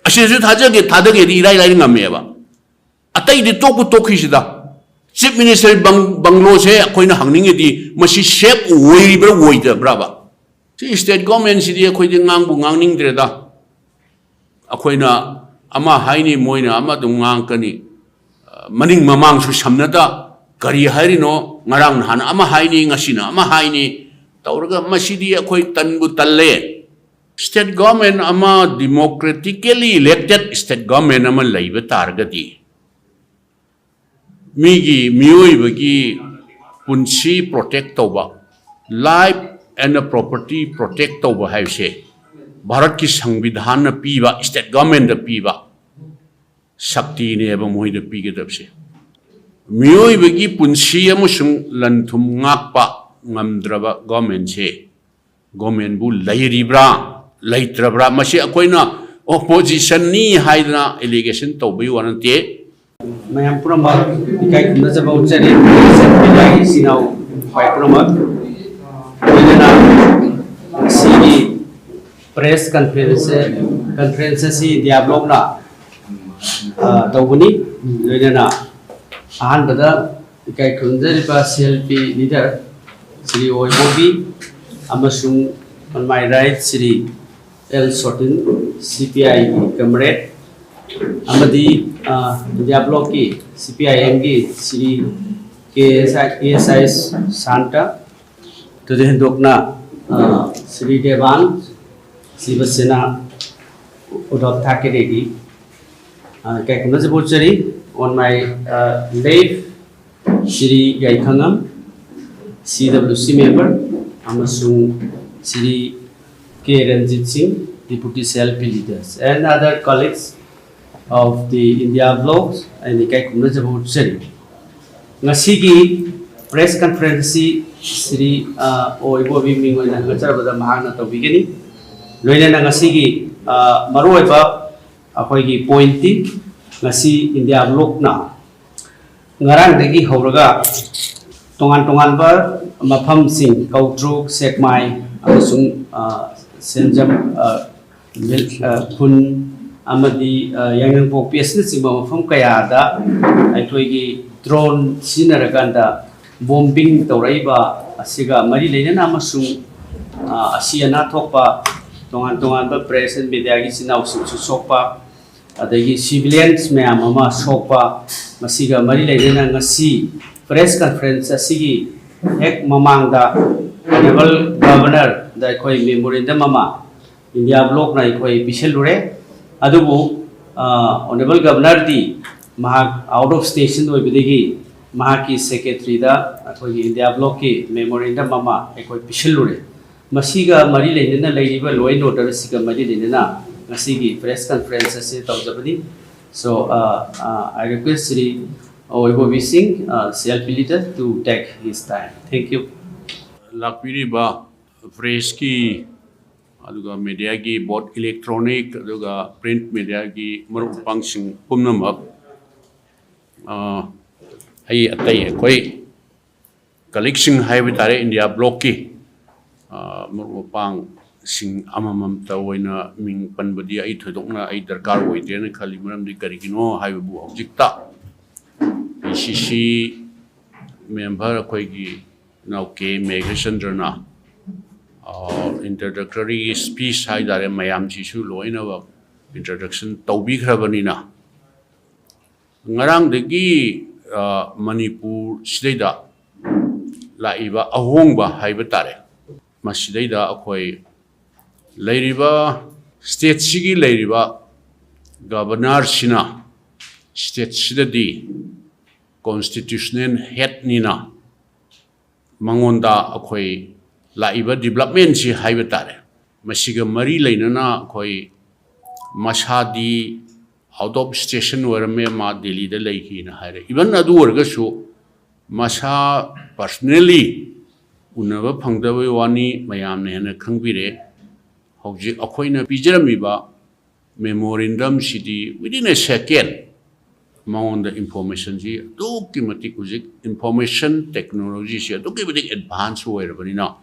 असेसु थादगे इराई लाइ ngam अतई दि तोकु तोखिसिदा chief minister bungalow से अखोइना हंगनिंगेदि मसी safe ओइरिब्रा ओइदब्राबा सी state government सिदि अखोइदि ngang ningdreda अखोइना अमा हाइनि मोइना अमा दुम ngang maning mamang su samnata kari harino ngarang nahan ama haini ngasina ama haini tauraga masidi akhoi tanbu talle state government ama democratically elected state government ama laiba targati migi mioi bagi punsi protect toba life and property protect toba haise bharat ki संविधान na piba state government da piba शक्ति ने एवं मोहित पीके तब से मियोई बगी पुंसी अमुसुंग लंथुम ngakpa ngamdraba government से government bu lairiब्रा laitrabra मसी अकोइना opposition ni हाइदना allegation तो भी वनते मैं हम पूरा मत इकाई कुंदा जब उच्चरी सेंट्रलाइज सिनाउ फाइ पूरा मत इधना सीडी प्रेस कॉन्फ्रेंस सी दियाब्लोक ना तौबनी लोइना अहनबदा इकाई खुंजरिबा CLP लीडर श्री ओइबोबी अमसुंग on my right Shri L Sotin CPI comrade अमदी इंडिया ब्लॉक की CPIM की श्री KSI शांता तुझे हिंदुकना श्री देवान शिवसेना उद्धव ठाकरे की on my left Shri Gaikangam CWC member Amasung Shri K. Ranjit Singh deputy CLP leaders and other colleagues of the India vlogs and Ikai Kumnajabuchari Ngasigi press conference Shri Oibobi Mingoina Hacharabada Mahana Tobigini Loina Ngasigi Marueva अखोई पॉइंटी ngasi India vlog na ngarang dagi horaga tongan tongan ba mafam sing kautruk sekmai amasung senjam phun amadi yangang pok ps na sing mafam kaya da aithoi gi drone sinaraganda bombing tawraiba asiga mari leina na amasung asiana thokpa tongan tongan ba press and media gi sinau su sokpa adagi civilians ma'am अमा सोपा मसीगा मरी लेना ngasi press conference asigi ek mamangda honorable governor da koi memorandum ama India block na koi piselure adubu honorable governor di mahak out of station oi bidegi mahaki secretary da koi India block ki memorandum ama koi piselure masiga mari leina leiba loi order siga mari leina ngasigi press conference se tawjabani so I request Sri Oibobi Singh CLP leader to take his time. Thank you. Lakpiri ba press ki aduga media ki both electronic aduga print media ki marupang sing pumnamak ai atai koi collection hai bitare India block ki marupang sing amamam tawoina ming panbadi ai thodokna ai darkar oidena khali maramdi karigino haibu objecta ICC member koigi nauke megachandrna introductory speech haidare mayam jisu loina wa introduction tawbi khrabani na ngarang degi manipur sidaida laiba ahongba haibatare masidaida akhoi Lairiba state sigi lairiba governor sina state sidadi constitutional head nina mangonda akhoi laiba development si haibatare masiga mari leinana akhoi masadi out of station warame ma Delhi da leiki na haire even adu warga su masa personally unaba phangdawe wani mayam ne na khangbire Hojik akoina pijaramiba memorandum city within a second among the information ji documentic hojik information technology sia documentic advance hoira banina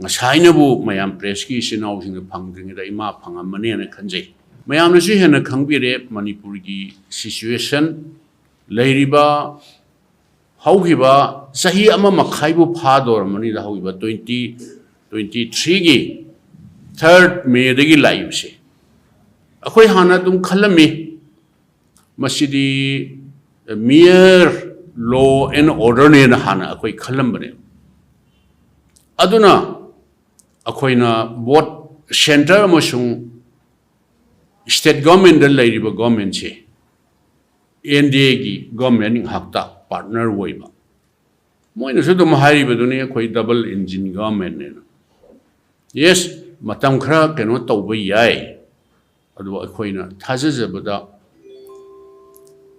ngasaina bu mayam press ki sinau sing phangding da ima phangamane na khanjai ꯃꯌꯥꯝꯅꯁꯨ ꯍꯦꯟꯅ ꯈꯪꯕꯤꯔꯦ ꯃꯅꯤꯄꯨꯔꯒꯤ situation ꯂꯩꯔꯤꯕ ꯍꯧꯈꯤꯕ ꯆꯍꯤ ꯑꯃ ꯃꯈꯥꯏꯕꯨ ꯐꯥꯗꯣꯔꯝꯃꯅꯤꯗ ꯍꯧꯈꯤꯕ 2023ꯒꯤ 3rd Mayꯗꯒꯤ ꯂꯥꯛꯏꯕꯁꯦ ꯑꯩꯈꯣꯏ ꯍꯥꯟꯅ ꯑꯗꯨꯝ ꯈꯜꯂꯝꯃꯤ ꯃꯁꯤꯗꯤ ꯃꯤꯌꯔ ꯂꯣ ꯑꯦꯟ ꯑꯣꯔꯗꯔꯅꯦꯅ ꯍꯥꯟꯅ ꯑꯩꯈꯣꯏ ꯈꯜꯂꯝꯕꯅꯦ ꯑꯗꯨꯅ ꯑꯩꯈꯣꯏꯅ ꯕꯣꯠ ꯁꯦꯟꯇꯔ ꯑꯃꯁꯨꯡ ꯁ꯭ꯇꯦꯠ ꯒꯚꯔꯟꯃꯦꯟꯗ ꯂꯩꯔꯤꯕ ꯒꯚꯔꯟꯃꯦꯟꯁꯦ NDAꯒꯤ ꯒꯚꯔꯟꯃꯦꯟ ꯉꯥꯛꯇ ꯄꯥꯔꯠꯅꯔ ꯑꯣꯏꯕ ꯃꯣꯏꯅꯁꯨ ꯑꯗꯨꯝ ꯍꯥꯏꯔꯤꯕꯗꯨꯅꯤ ꯑꯩꯈꯣꯏ ꯗꯕꯜ ꯏꯟꯖꯤꯟ ꯒꯚꯔꯟꯃꯦꯟꯅꯦꯅ ꯌꯦꯁ ꯃꯇꯝ ꯈꯔ ꯀꯩꯅꯣ ꯇꯧꯕ ꯌꯥꯏ ꯑꯗꯨꯕꯨ ꯑꯩꯈꯣꯏꯅ ꯊꯥꯖꯖꯕꯗ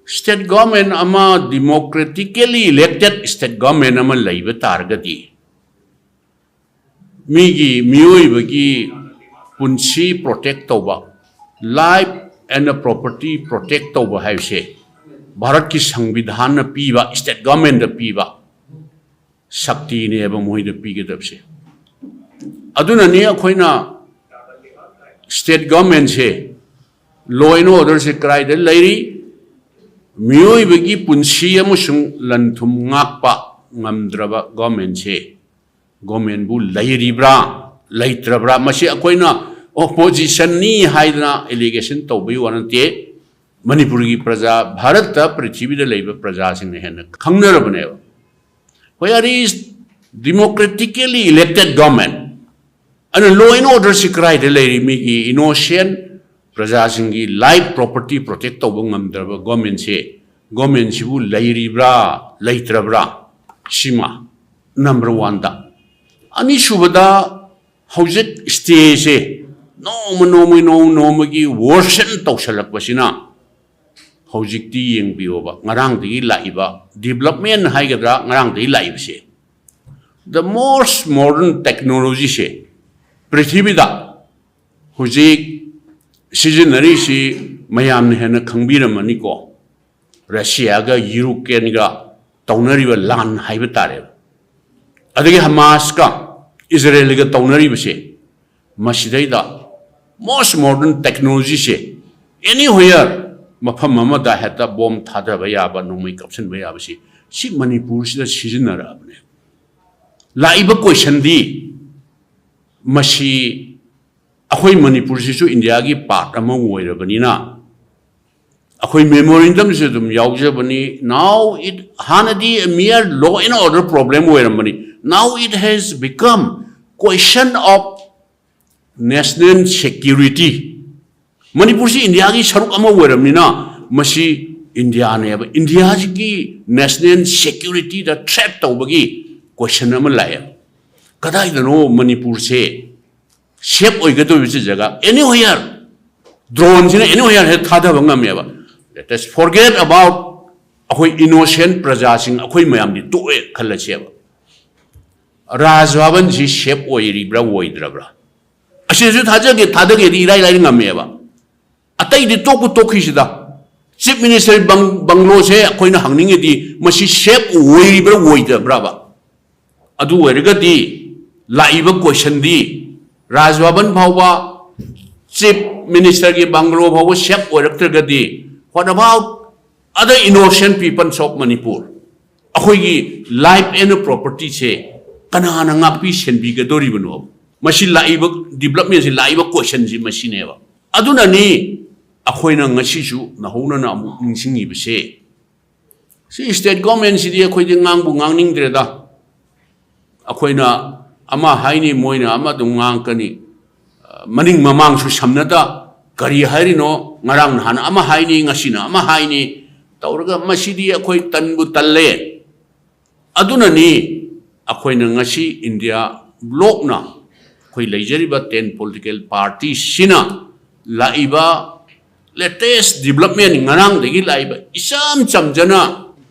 ꯁ꯭ꯇꯦꯠ ꯒꯚꯔꯟꯃꯦꯟ ꯑꯃ ꯗꯤꯃꯣꯀ꯭ꯔꯦꯇꯤꯀꯦꯂꯤ ꯏꯂꯦꯛꯇꯦꯠ ꯁ꯭ꯇꯦꯠ ꯒꯚꯔꯟꯃꯦꯟ ꯑꯃ ꯂꯩꯕ ꯇꯥꯔꯒꯗꯤ ꯃꯤꯒꯤ ꯃꯤꯑꯣꯏꯕꯒꯤ ꯄꯨꯟꯁꯤ ꯄ꯭ꯔꯣꯇꯦꯛ ꯇꯧꯕ ꯂꯥꯏꯐ ꯑꯦꯟ ꯄ꯭ꯔꯣꯄꯔꯇꯤ ꯄ꯭ꯔꯣꯇꯦꯛ ꯇꯧꯕ ꯍꯥꯏꯕꯁꯦ ꯚꯥꯔꯠꯀꯤ ꯁꯪꯕꯤꯙꯥꯟꯅ ꯄꯤꯕ ꯁ꯭ꯇꯦꯠ ꯒꯚꯔꯟꯃꯦꯟꯗ ꯄꯤꯕ ꯁꯛꯇꯤꯅꯦꯕ ꯃꯣꯏꯗ ꯄꯤꯒꯗꯕꯁꯦ ꯑꯗꯨꯅꯅꯤ ꯑꯩꯈꯣꯏꯅ ꯁ꯭ꯇꯦꯠ ꯒꯚꯔꯟꯃꯦꯟꯁꯦ ꯂꯣ ꯑꯦꯟ ꯑꯣꯔꯗꯔꯁꯦ ꯀꯗꯥꯏꯗ ꯂꯩꯔꯤ ꯃꯤꯑꯣꯏꯕꯒꯤ ꯄꯨꯟꯁꯤ ꯑꯃꯁꯨꯡ ꯂꯟ ꯊꯨꯝ ꯉꯥꯛꯄ ꯉꯝꯗ꯭ꯔꯕ ꯒꯚꯔꯟꯃꯦꯟꯁꯦ ꯒꯚꯔꯟꯃꯦꯟꯕꯨ ꯂꯩꯔꯤꯕ꯭ꯔꯥ ꯂꯩꯇ꯭ꯔꯕ꯭ꯔꯥ ꯃꯁꯤ ꯑꯩꯈꯣꯏꯅ ꯑꯣꯄꯣꯖꯤꯁꯟꯅꯤ ꯍꯥꯏꯗꯅ ꯑꯦꯂꯤꯒꯦꯁꯟ ꯇꯧꯕꯒꯤ ꯋꯥ ꯅꯠꯇꯦ ꯃꯅꯤꯄꯨꯔꯒꯤ ꯄ꯭ꯔꯖꯥ ꯚꯥꯔꯠꯇ ꯄ꯭ꯔꯤꯊꯤꯕꯤꯗ ꯂꯩꯕ ꯄ꯭ꯔꯖꯥꯁꯤꯡꯅ ꯍꯦꯟꯅ ꯈꯪꯅꯔꯕꯅꯦꯕ where is democratically elected government and law and order si karaida leri migi innocent prajasinggi life property protect tawba ngamdraba government sibu leiribra leitrabra sima number 1 da ani shubada hojik stage no gi worsen tawsalakbasina hojikti yengbiyoba ngarangdagi laiba development haigadra ngarangdagi laibase the most modern technology se prithibida hojik sizinari si mayam ne hena khangbiramani ko Russia ga Ukraine ga taunariba lan haiba tare adagi Hamas ka Israel ga taunariba se masidaida most modern technology se anywhere mafam amada heta bomb thadaba yaba nomai kapsan ba yaba si Manipur sida sizinarabne laiba question di masi akhoi Manipur sisu India gi part ama oirabanina akhoi memorandum se dum yaujabani now it hanadi a mere law and order problem oirambani now it has become question of national security Manipur si India gi saruk ama oiramnina masi India ne ba India gi national security da threat tawbagi question ama laia kadai dano Manipur se shape oigado bisi jaga anywhere drone sina anywhere he thada banga meba let us forget about akhoi innocent praja sing akhoi mayam di to e khalla cheba rajwaban ji shape oiribra oidrabra asisu thajage thadage di irai lai ngameba atai di toku tokhisida chief minister banglo se akhoi na hangninge di masi shape oiribra oidabra ba adu oirga di laiba question di Rajwaban Bhava Chief Minister ki Banglo Bhava Chef Oiraktragadi what about other innocent people of Manipur akhoi gi life and property se kanana ngapi senbi gadori bano masi laiba development se laiba question ji masi neba aduna ni akhoi na ngasi su na hona na amu ningsingi bese si state government si di akhoi di ngang bu ngang ning dreda akhoi na ama haini moina ama dungang kani maning mamang su samnada kari harino ngarang han ama haini ngasina ama haini tawraga masidi akhoi tanbu talle aduna ni akhoi na ngasi India bloc na khoi leijariba 10 political parties sina laiba latest development ngarang degi laiba isam chamjana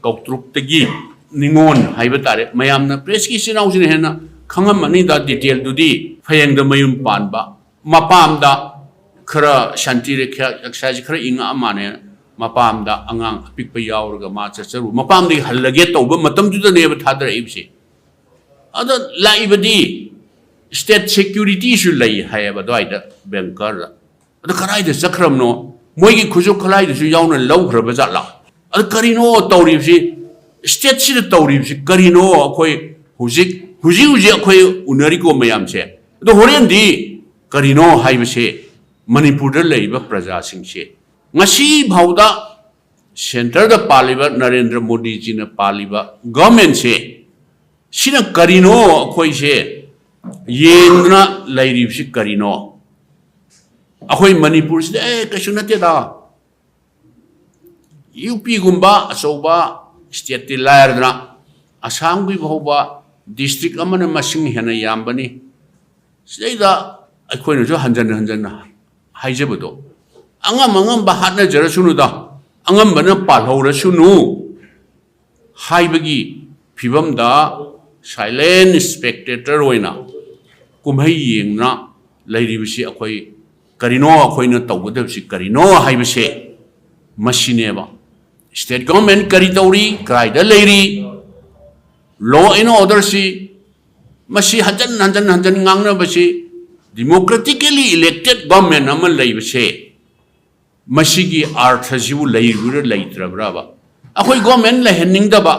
kautruk tegi ningon haiba tare mayamna press ki sinau sine hena Kangamani da detail dudi fayang da mayum panba mapam da khara shanti rekha exercise khara inga amane mapam da angang pikpa yaurga ma chacharu mapam di hallage tawba matam du da ne ba thadra ibse ada laibadi state security issue lai hayaba doida banker ꯑꯗ ꯀꯗꯥꯏꯗ ꯆꯠꯈ꯭ꯔꯕꯅꯣ ꯃꯣꯏꯒꯤ ꯈꯨꯠꯁꯨ ꯈꯨꯠꯂꯥꯏꯗꯁꯨ ꯌꯥꯎꯅ ꯂꯧꯈ꯭ꯔꯕ ꯖꯥꯠꯂꯥ ꯑꯗ ꯀꯔꯤꯅꯣ ꯇꯧꯔꯤꯕꯁꯤ ꯁ꯭ꯇꯦꯠꯁꯤꯗ ꯇꯧꯔꯤꯕꯁꯤ ꯀꯔꯤꯅꯣ ꯑꯩꯈꯣꯏ ꯍꯧꯖꯤꯛ ꯑꯩꯈꯣꯏ ꯎꯅꯔꯤꯀꯣ ꯃꯌꯥꯝꯁꯦ ꯑꯗꯣ ꯍꯣꯔꯦꯟꯗꯤ ꯀꯔꯤꯅꯣ ꯍꯥꯏꯕꯁꯦ ꯃꯅꯤꯄꯨꯔꯗ ꯂꯩꯔꯤꯕ ꯄ꯭ꯔꯖꯥꯁꯤꯡꯁꯦ ꯉꯁꯤ ꯐꯥꯎꯗ ꯁꯦꯟꯇꯔꯗ ꯄꯥꯜꯂꯤꯕ ꯅꯔꯦꯟꯗ꯭ꯔ ꯃꯣꯗꯤꯖꯤꯅ ꯄꯥꯜꯂꯤꯕ ꯒꯚꯔꯟꯃꯦꯟꯠꯁꯦ ꯁꯤꯅ ꯀꯔꯤꯅꯣ ꯑꯩꯈꯣꯏꯁꯦ ꯌꯦꯡꯗꯨꯅ ꯂꯩꯔꯤꯕꯁꯤ ꯀꯔꯤꯅꯣ ꯑꯩꯈꯣꯏ ꯃꯅꯤꯄꯨꯔꯁꯤꯗ ꯀꯩꯁꯨ ꯅꯠꯇꯦꯗ ꯌꯨ ꯄꯤꯒꯨꯝꯕ ꯑꯆꯧꯕ ꯁ꯭ꯇꯦꯠꯇꯤ ꯂꯥꯏꯔꯗꯅ ꯑꯁꯥꯝꯒꯤ ꯐꯥꯎꯕ ꯗꯤꯁꯇ꯭ꯔꯤꯛ ꯑꯃꯅ ꯃꯁꯤꯡ ꯍꯦꯟꯅ ꯌꯥꯝꯕꯅꯤ ꯁꯤꯗꯩꯗ ꯑꯩꯈꯣꯏꯅꯁꯨ ꯍꯟꯖꯟ ꯍꯥꯏꯖꯕꯗꯣ ꯑꯉꯝꯕ ꯍꯥꯠꯅꯖꯔꯁꯨꯅꯨꯗ ꯑꯉꯝꯕꯅ ꯄꯥꯜꯍꯧꯔꯁꯨꯅꯨ ꯍꯥꯏꯕꯒꯤ ꯐꯤꯕꯝꯗ ꯁꯥꯏꯂꯦꯟ ꯁ꯭ꯄꯦꯛꯇꯦꯇꯔ ꯑꯣꯏꯅ ꯀꯨꯝꯍꯩ ꯌꯦꯡꯅ ꯂꯩꯔꯤꯕꯁꯤ ꯑꯩꯈꯣꯏ ꯀꯔꯤꯅꯣ ꯑꯩꯈꯣꯏꯅ ꯇꯧꯒꯗꯕꯁꯤ ꯀꯔꯤꯅꯣ ꯍꯥꯏꯕꯁꯦ ꯃꯁꯤꯅꯦꯕ ꯁ꯭ꯇꯦꯠ ꯒꯚꯔꯟꯃꯦꯟꯠ ꯀꯔꯤ ꯇꯧꯔꯤ ꯀꯗꯥꯏꯗ ꯂꯩꯔꯤ ꯂꯣ ꯑꯦꯟ ꯑꯣꯔꯗꯔꯁꯤ ꯃꯁꯤ ꯍꯟꯖꯟ ꯉꯥꯡꯅꯕꯁꯤ ꯗꯤꯃꯣꯀ꯭ꯔꯦꯇꯤꯀꯦꯂꯤ ꯏꯂꯦꯛꯇꯦꯠ ꯒꯚꯔꯟꯃꯦꯟꯠ ꯑꯃ ꯂꯩꯕꯁꯦ ꯃꯁꯤꯒꯤ ꯑꯥꯔꯊꯁꯤꯕꯨ ꯂꯩꯔꯤꯕ꯭ꯔꯥ ꯂꯩꯇ꯭ꯔꯕ꯭ꯔꯥꯕ ꯑꯩꯈꯣꯏ ꯒꯚꯔꯟꯃꯦꯟꯠ ꯂꯩꯍꯟꯅꯤꯡꯗꯕ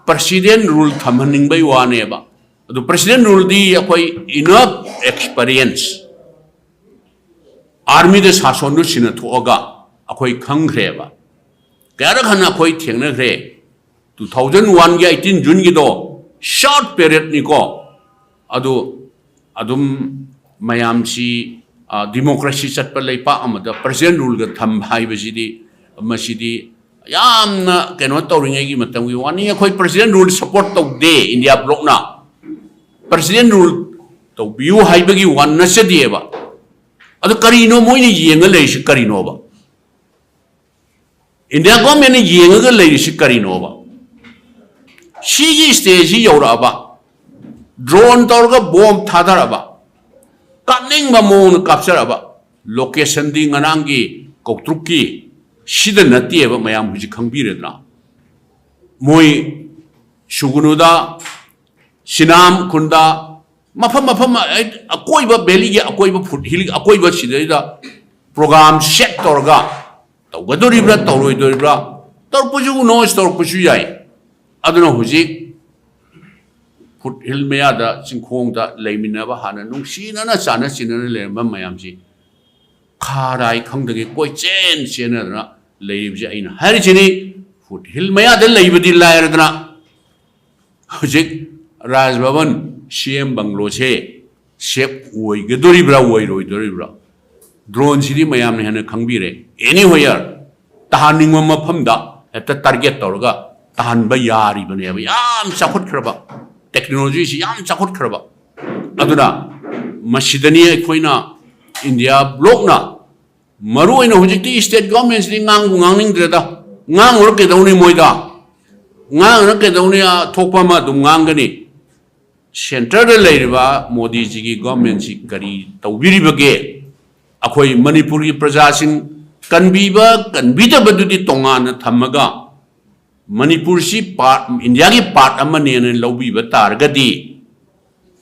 ꯄ꯭ꯔꯁꯤꯗꯦꯟꯠ ꯔꯨꯜ ꯊꯝꯍꯟꯅꯤꯡꯕꯩ ꯋꯥꯅꯦꯕ ꯑꯗꯨ ꯄ꯭ꯔꯁꯤꯗꯦꯟꯠ ꯔꯨꯜꯗꯤ ꯑꯩꯈꯣꯏ ꯏꯅꯐ ꯑꯦꯛꯁꯄꯔꯤꯌꯦꯟꯁ आर्मी शासन सिनथोगा अखोई खंग्रेबा कयारक हन अखोई थेंगनग्रे 2001 की 18 जून की दो शॉर्ट पीरियड निको अदु अदुम मयामसी democracy Chatap Lepa अमद president rule ग थम हाइबसिदी मसिदी यामना केनो तौरिंगे की मतम की वानी अखोई प्रेसिडेंट रूल सपोर्ट तौदे इंडिया ब्लॉक ना प्रेसिडेंट रूल तौबियु हाइबगी वन नसदिएबा अदु करीनो मोइने येंग लेइसि करीनोबा इंडिया गवर्नमेंट ने येंग लेइसि करीनोबा सिगी स्टेज यौराबा ड्रोन तौरगा बॉम्ब थादरबा कानिंग ममोन काप्चरबा लोकेशन दी nganaंगी कोक्ट्रुकी सिद नतिएबा मयाम हुजि खंगबिरेदना मोइ सुगुनुदा सिनाम खुंदा मफम अकोइब बेली के अकोइब फुट हिल अकोइब सिदैदा प्रोग्राम सेट तौरगा तौगदोरिब्रा तौरोइदोरिब्रा तौरपुजु नोइस तौरपुजु याय अदुना हुजि फुट हिल मेयादा चिंखोंदा लेमिनाबा हाना नुंसीना चाना चिनना लेरबा मयामसि खाराय खंदगे कोइ चेन चेनना लेरिबजे आइना हारिजिनि फुट हिल मेयादा लेइबदि लायरदना हुजि राजभवन सीएम बंगलो से सेफ ओइगदोरिब्रा ओइरोइदोरिब्रा ड्रोन सिदी मयाम ने हने खंगबिरे एनी होयर तहानिंग मफमदा हेता टारगेट तौरगा तहानबा यारिबनेबा याम चाखुटखरबा टेक्नोलॉजी से याम चाखुटखरबा अदुना मसिदनी अखोइना इंडिया ब्लॉक ना मरुओइना हुजिकती स्टेट गवर्नमेंट सिदी ngang ngangor kedawni moida ngang kedawni thokpa ma dum ngangani centre लेरिबा मोदी जी की गवर्नमेंट सी करी तौबिरिबगे अखोई मणिपुर की प्रजा सिंह कनबीबा कनबीदबदुदि तोंगान थमगा मणिपुर सी पार्ट इंडिया की पार्ट अमने लौबीबा तारगदी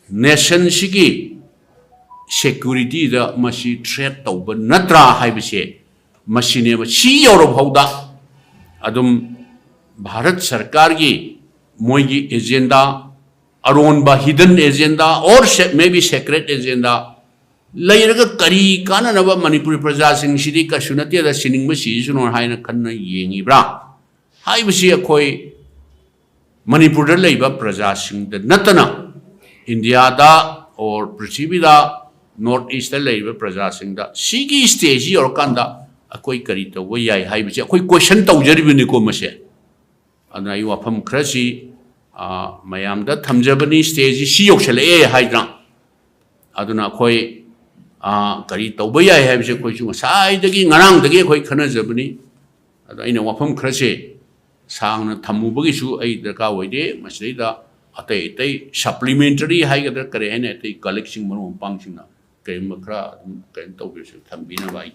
नेशन सी की सिक्योरिटी दा मसी थ्रेट तौब नत्रा हाइबसे मसीने सी यौरो भौदा अदुम भारत सरकार की मोइगी एजेंडा अरोनबा हिडन एजेंडा और मे बी सेक्रेट एजेंडा लेरगा करी काननबा मणिपुरी प्रजा सिंह सिदी कसुनते दा सिनिंगबा सिजुनो हाइना खन्ना येंगिब्रा हाइबसी अखोई मणिपुर दा लेबा प्रजा सिंह दा नतना इंडिया दा और पृथ्वी दा नॉर्थ ईस्ट दा लेबा प्रजा सिंह दा सिगी स्टेज और कांदा अखोई करी तौबा याय हाइबसी अखोई क्वेश्चन तौजरिबनिको मसे अनाई वाफम खरसी मयामदा थमजबनी स्टेज सी योक्सले हाइद्रा अदुना खोई करी तौबा याय हाइबसे खोइसु साइदगी ngaraंगदगी खोइ खनजबनी अदा इना वाफम खरसे सांगना थमुबगिसु अई दरका वइदे मसैदा अतै अतै सप्लीमेंटरी हाइगदर करे हैने अतै कलेक्शन मनो पांगसिना कयम खरा कयम तौबिसु थमबिना बाई